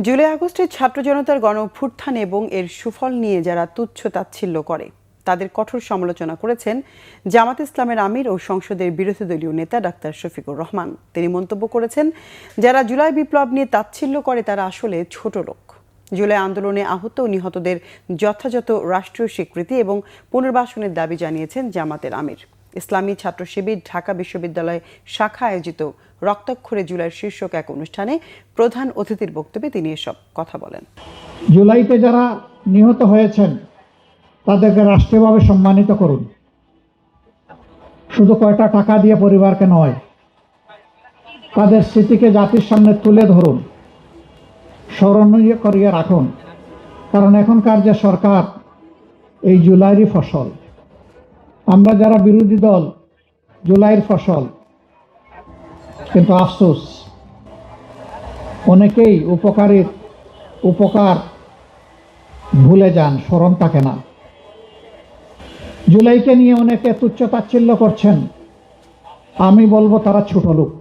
জুলাই আগস্টের ছাত্র জনতার গণ অভ্যুত্থান এবং এর সুফল নিয়ে যারা তুচ্ছ তাচ্ছিল্য করে তাদের কঠোর সমালোচনা করেছেন জামাত ইসলামের আমির ও সংসদের বিরোধী দলীয় নেতা ডাক্তার শফিকুর রহমান। তিনি মন্তব্য করেছেন, যারা জুলাই বিপ্লব নিয়ে তাচ্ছিল্য করে তারা আসলে ছোট লোক। জুলাই আন্দোলনে আহত ও নিহতদের যথাযথ রাষ্ট্রীয় স্বীকৃতি এবং পুনর্বাসনের দাবি জানিয়েছেন জামাতের আমির। ইসলামী ছাত্র শিবির ঢাকা বিশ্ববিদ্যালয় শাখা আয়োজিত রক্তাক্ষরে জুলাইয়ের শীর্ষক এক অনুষ্ঠানে প্রধান অতিথির বক্তব্যে তিনি এসব কথা বলেন। জুলাইতে যারা নিহত হয়েছেন তাদেরকে রাষ্ট্রীয়ভাবে সম্মানিত করুন, শুধু কয়টা টাকা দিয়ে পরিবারকে নয়, তাদের স্মৃতিকে জাতির সামনে তুলে ধরুন, স্মরণীয় করিয়ে রাখুন। কারণ এখনকার যে সরকার এই জুলাইয়েরই ফসল। আমরা যারা বিরোধী দল জুলাইয়ের ফসল, কিন্তু আফসোস অনেকেই উপকার ভুলে যান, স্মরণ থাকে না। জুলাইকে নিয়ে অনেকে তুচ্ছ তাচ্ছিল্য করছেন, আমি বলবো তারা ছোট লোক।